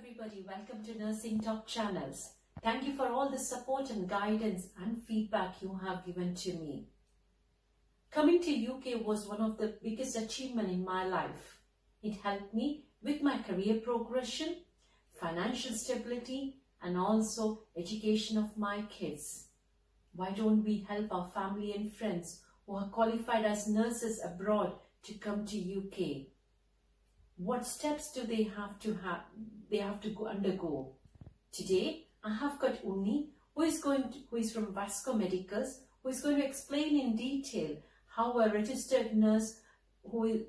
everybody, welcome to Nursing Talk Channels. Thank you for all the support and guidance and feedback you have given to me. Coming to UK was one of the biggest achievements in my life. It helped me with my career progression, financial stability, and also education of my kids. Why don't we help our family and friends who are qualified as nurses abroad to come to UK? What steps do they have to undergo? Today, I have got Unni, who is from Vasco Medicals, who is going to explain in detail how a registered nurse, who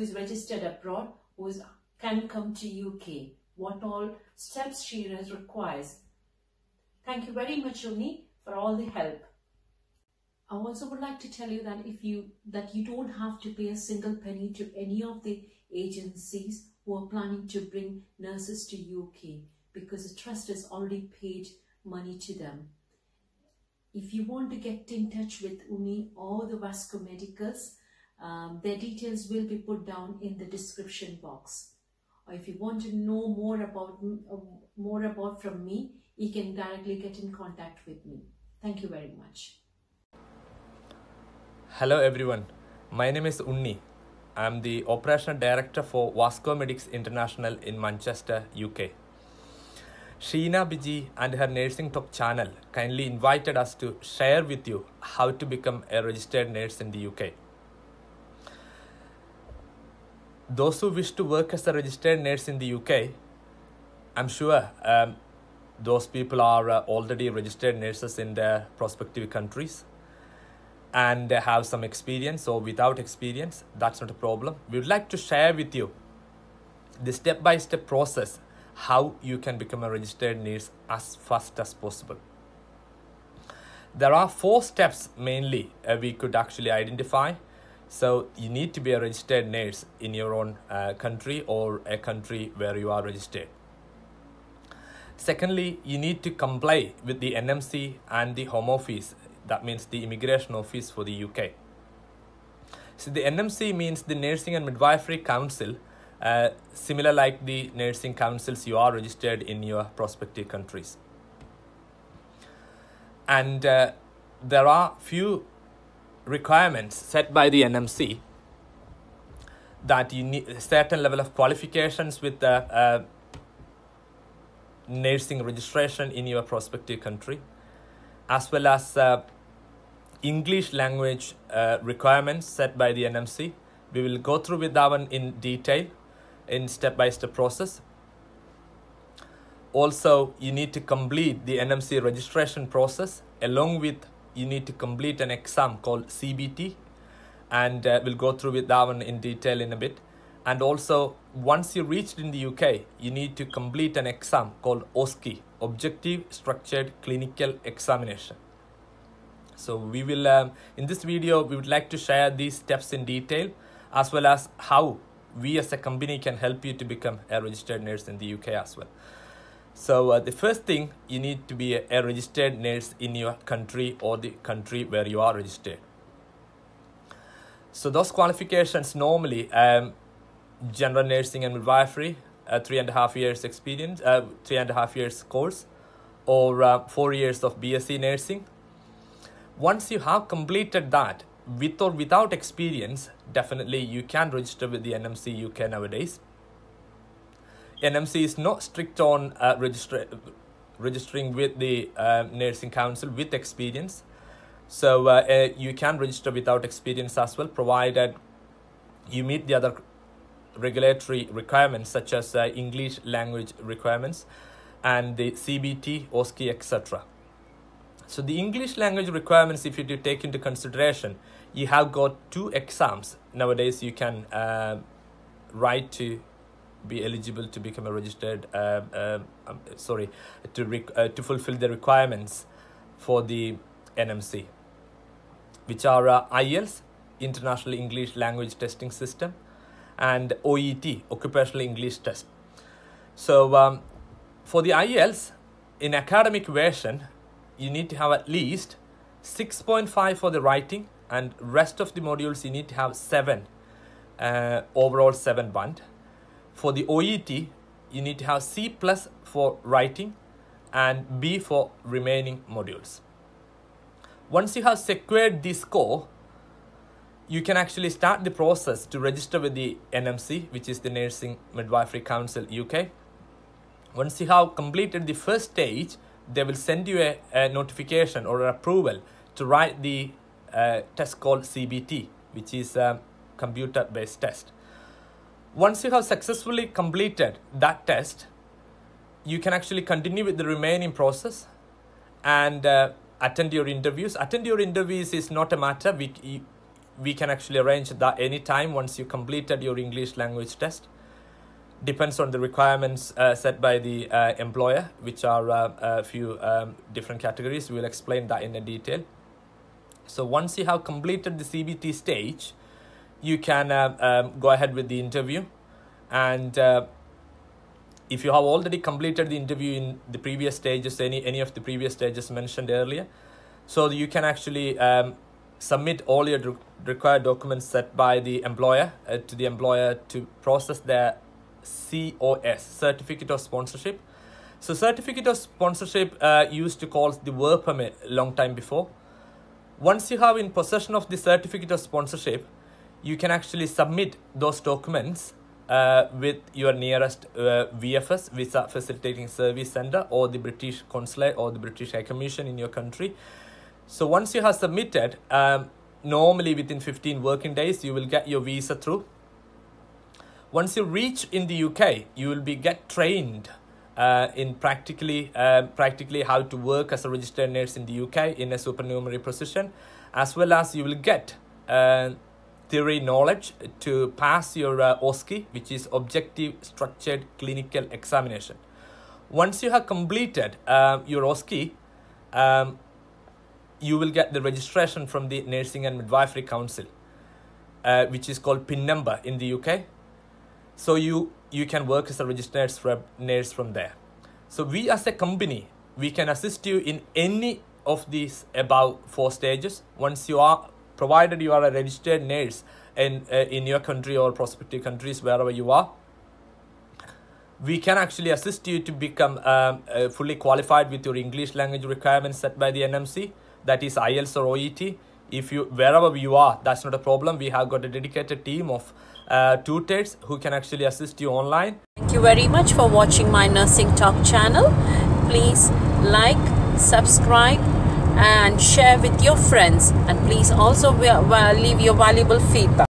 is registered abroad, can come to UK. What all steps she requires. Thank you very much, Unni, for all the help. I also would like to tell you that you don't have to pay a single penny to any of the agencies who are planning to bring nurses to UK, because the trust has already paid money to them. If you want to get in touch with Unni or the Vasco Medicals, their details will be put down in the description box. Or if you want to know more about from me, you can directly get in contact with me. Thank you very much. Hello everyone, my name is Unni. I am the Operational Director for Vasco Medics International in Manchester, UK. Sheena Biji and her Nursing Talk channel kindly invited us to share with you how to become a registered nurse in the UK. Those who wish to work as a registered nurse in the UK, I'm sure those people are already registered nurses in their prospective countries, and they have some experience or without experience. That's not a problem. We would like to share with you the step-by-step process how you can become a registered nurse as fast as possible. There are 4 steps mainly we could actually identify. So you need to be a registered nurse in your own country or a country where you are registered. Secondly, you need to comply with the NMC and the Home Office. That means the Immigration Office for the UK. So the NMC means the Nursing and Midwifery Council, similar like the nursing councils you are registered in your prospective countries. And there are few requirements set by the NMC that you need a certain level of qualifications with the nursing registration in your prospective country, as well as English language requirements set by the NMC. We will go through with that one in detail in step-by-step process. Also, you need to complete the NMC registration process, along with you need to complete an exam called CBT, and we'll go through with that one in detail in a bit. And also, once you reached in the UK, you need to complete an exam called OSCE, Objective Structured Clinical Examination. So we will, in this video, we would like to share these steps in detail, as well as how we as a company can help you to become a registered nurse in the UK as well. So the first thing, you need to be a registered nurse in your country or the country where you are registered. So those qualifications normally, general nursing and midwifery, 3.5 years experience, 3.5 years course, or 4 years of BSc nursing. Once you have completed that, with or without experience, definitely you can register with the NMC UK nowadays. NMC is not strict on registering with the Nursing Council with experience. So you can register without experience as well, provided you meet the other regulatory requirements such as English language requirements and the CBT, OSCE, etc. So the English language requirements, if you do take into consideration, you have got 2 exams nowadays you can write to be eligible to become a registered, to fulfill the requirements for the NMC, which are IELTS, International English Language Testing System, and OET, Occupational English Test. So for the IELTS, in academic version, you need to have at least 6.5 for the writing, and rest of the modules you need to have 7, overall 7 band. For the OET, you need to have C+ for writing and B for remaining modules. Once you have secured the score, you can actually start the process to register with the NMC, which is the Nursing Midwifery Council UK. Once you have completed the first stage, they will send you a notification or approval to write the test called CBT, which is a computer-based test. Once you have successfully completed that test, you can actually continue with the remaining process and attend your interviews. Attend your interviews is not a matter. We can actually arrange that anytime once you completed your English language test. Depends on the requirements set by the employer, which are a few different categories. We'll explain that in a detail. So once you have completed the CBT stage, you can go ahead with the interview. And if you have already completed the interview in the previous stages, any of the previous stages mentioned earlier, so you can actually submit all your required documents set by the employer to the employer to process their COS, Certificate of Sponsorship. So Certificate of Sponsorship used to call the work permit a long time before. Once you have in possession of the Certificate of Sponsorship, you can actually submit those documents with your nearest VFS, Visa Facilitating Service Center, or the British Consulate or the British High Commission in your country. So once you have submitted, normally within 15 working days, you will get your visa through. Once you reach in the UK, you will get trained in practically how to work as a registered nurse in the UK in a supernumerary position, as well as you will get theory knowledge to pass your OSCE, which is Objective Structured Clinical Examination. Once you have completed your OSCE, you will get the registration from the Nursing and Midwifery Council, which is called PIN number in the UK. So you can work as a registered nurse from there. So we as a company, we can assist you in any of these above 4 stages. Once you are, provided you are a registered nurse in your country or prospective countries, wherever you are, we can actually assist you to become fully qualified with your English language requirements set by the NMC, that is IELTS or OET. If you, wherever you are, that's not a problem. We have got a dedicated team of tutors who can actually assist you online. Thank you very much for watching my Nursing Talk channel. Please like, subscribe and share with your friends, and please also leave your valuable feedback.